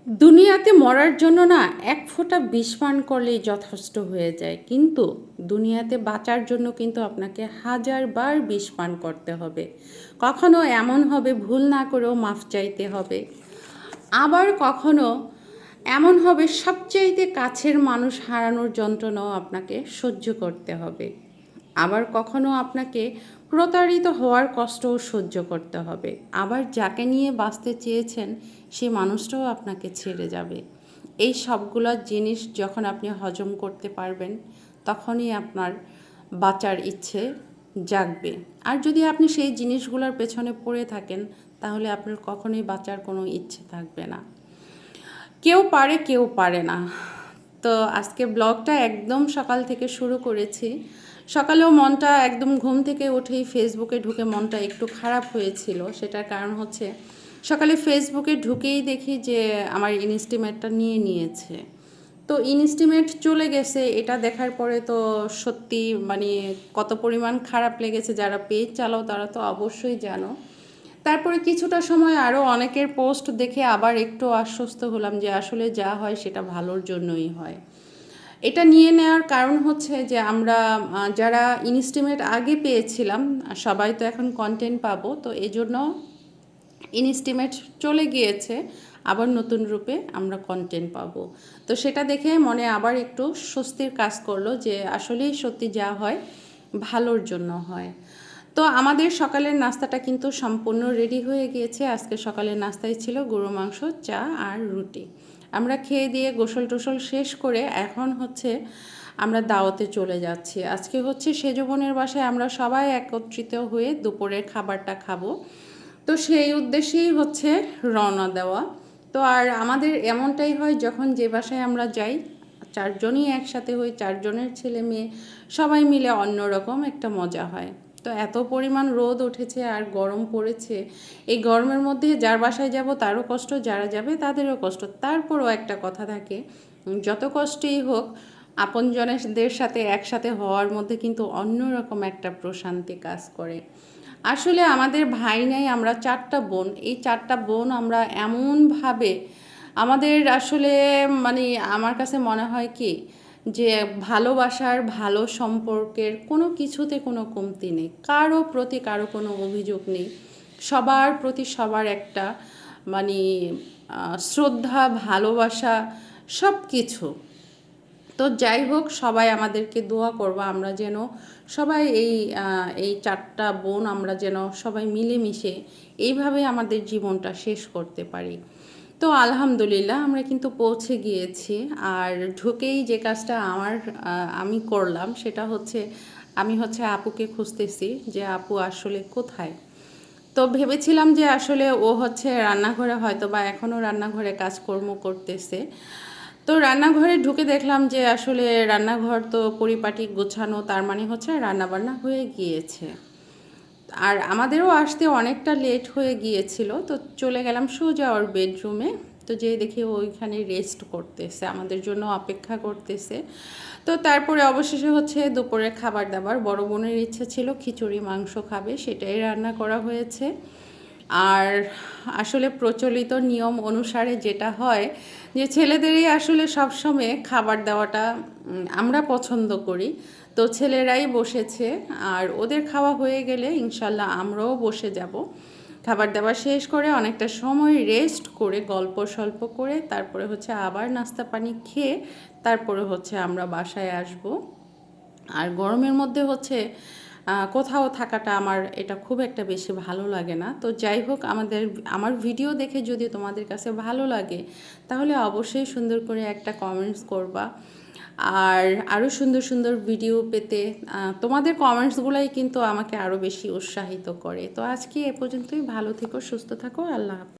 দুনিয়াতে মরার জন্য না এক ফোঁটা বিষ পান করলেই যথেষ্ট হয়ে যায়, কিন্তু দুনিয়াতে বাঁচার জন্য কিন্তু আপনাকে হাজারবার বিষ পান করতে হবে। কখনো এমন হবে ভুল না করেও মাফ চাইতে হবে, আবার কখনো এমন হবে সবচাইতে কাছের মানুষ হারানোর যন্ত্রণাও আপনাকে সহ্য করতে হবে। আবার কখনো আপনাকে প্রতারিত হওয়ার কষ্টও সহ্য করতে হবে। আবার যাকে নিয়ে বাঁচতে চেয়েছেন সে মানুষটাও আপনাকে ছেড়ে যাবে। এই সবগুলো জিনিস যখন আপনি হজম করতে পারবেন, তখনই আপনার বাঁচার ইচ্ছে জাগবে। আর যদি আপনি সেই জিনিসগুলোর পেছনে পড়ে থাকেন, তাহলে আপনার কখনোই বাঁচার কোনো ইচ্ছে থাকবে না। কেউ পারে, কেউ পারে না। তো আজকে ব্লগটা একদম সকাল থেকে শুরু করেছি। সকালেও মনটা একদম ঘুম থেকে উঠেই ফেসবুকে ঢুকে মনটা একটু খারাপ হয়েছিল। সেটার কারণ হচ্ছে সকালে ফেসবুকে ঢুকেই দেখি যে আমার ইনস্টিমেটটা নিয়ে নিয়েছে। তো ইনস্টিমেট চলে গেছে, এটা দেখার পরে তো সত্যি মানে কত পরিমাণ খারাপ লেগেছে। যারা পেজ চালাও তারা তো অবশ্যই জানো। তারপরে কিছুটা সময় আরও অনেকের পোস্ট দেখে আবার একটু আশ্বস্ত হলাম যে আসলে যা হয় সেটা ভালোর জন্যই হয়। এটা নিয়ে নেওয়ার কারণ হচ্ছে যে আমরা যারা ইনস্টিমেট আগে পেয়েছিলাম সবাই তো এখন কন্টেন্ট পাবো, তো এই জন্য ইনস্টিমেট চলে গিয়েছে, আবার নতুন রূপে আমরা কন্টেন্ট পাবো। তো সেটা দেখে মনে আবার একটু স্বস্তির কাজ করলো যে আসলেই সত্যি যা হয় ভালোর জন্য হয়। তো আমাদের সকালের নাস্তাটা কিন্তু সম্পূর্ণ রেডি হয়ে গিয়েছে। আজকে সকালের নাস্তায় ছিল গরু মাংস, চা আর রুটি। আমরা খেয়ে দিয়ে গোসল টোসল শেষ করে এখন হচ্ছে আমরা দাওয়াতে চলে যাচ্ছি। আজকে হচ্ছে সেজ বোনের বাসায় আমরা সবাই একত্রিত হয়ে দুপুরের খাবারটা খাবো। তো সেই উদ্দেশ্যেই হচ্ছে রওনা দেওয়া। তো আর আমাদের এমনটাই হয় যখন যে বাসায় আমরা যাই, চারজনই একসাথে হই, চারজনের ছেলে মেয়ে সবাই মিলে অন্যরকম একটা মজা হয়। তো এত পরিমাণ রোদ উঠেছে আর গরম পড়েছে, এই গরমের মধ্যে যার বাসায় যাব তারও কষ্ট, যারা যাবে তাদেরও কষ্ট। তারপরও একটা কথা থাকে, যত কষ্টই হোক আপনজনদের সাথে একসাথে হওয়ার মধ্যে কিন্তু অন্যরকম একটা প্রশান্তি কাজ করে। আসলে আমাদের ভাই নাই, আমরা চারটা বোন। এই চারটা বোন আমরা এমনভাবে আমাদের আসলে মানে আমার কাছে মনে হয় কি যে ভালোবাসার, ভালো সম্পর্কের কোনো কিছুতে কোনো কমতি নেই, কারো প্রতি কারো কোনো অভিযোগ নেই। সবার প্রতি সবার একটা মানে শ্রদ্ধা, ভালোবাসা, সব কিছু। তো যাই হোক, সবাই আমাদেরকে দোয়া করবা আমরা যেন সবাই এই চারটা বোন আমরা যেন সবাই মিলেমিশে এইভাবে আমাদের জীবনটা শেষ করতে পারি। তো আলহামদুলিল্লাহ আমরা কিন্তু পৌঁছে গিয়েছি। আর ঢুকেই যে কাজটা আমি করলাম সেটা হচ্ছে আমি হচ্ছে আপুকে খুঁজতেছি যে আপু আসলে কোথায়। তো ভেবেছিলাম যে আসলে ও হচ্ছে রান্নাঘরে হয়তো বা এখনও রান্নাঘরে কাজকর্ম করতেছে। তো রান্নাঘরে ঢুকে দেখলাম যে আসলে রান্নাঘর তো পরিপাটি গোছানো, তার মানে হচ্ছে রান্নাবান্না হয়ে গিয়েছে। আর আমাদেরও আসতে অনেকটা লেট হয়ে গিয়েছিল, তো চলে গেলাম সোজা ওর বেডরুমে। তো যেয়ে দেখি ওইখানে রেস্ট করতেছে, আমাদের জন্য অপেক্ষা করতেছে। তো তারপরে অবশেষে হচ্ছে দুপুরে খাবার দাবার, বড় বোনের ইচ্ছে ছিল খিচুড়ি মাংস খাবে, সেটাই রান্না করা হয়েছে। আর আসলে প্রচলিত নিয়ম অনুসারে যেটা হয় যে ছেলেদেরই আসলে সবসময় খাবার দেওয়াটা আমরা পছন্দ করি। তো ছেলেরাই বসেছে, আর ওদের খাওয়া হয়ে গেলে ইনশাল্লাহ আমরাও বসে যাব। খাবার দাবার শেষ করে অনেকটা সময় রেস্ট করে গল্প সল্প করে তারপরে হচ্ছে আবার নাস্তা পানি খেয়ে তারপরে হচ্ছে আমরা বাসায় আসব। আর গরমের মধ্যে হচ্ছে কোথাও থাকাটা আমার এটা খুব একটা বেশি ভালো লাগে না। তো যাই হোক, আমার ভিডিও দেখে যদি তোমাদের কাছে ভালো লাগে তাহলে অবশ্যই সুন্দর করে একটা কমেন্টস করবা। আর আরও সুন্দর সুন্দর ভিডিও পেতে তোমাদের কমেন্টসগুলোই কিন্তু আমাকে আরও বেশি উৎসাহিত করে। তো আজকে এ পর্যন্তই, ভালো থেকো, সুস্থ থাকো, আল্লাহ হাফেজ।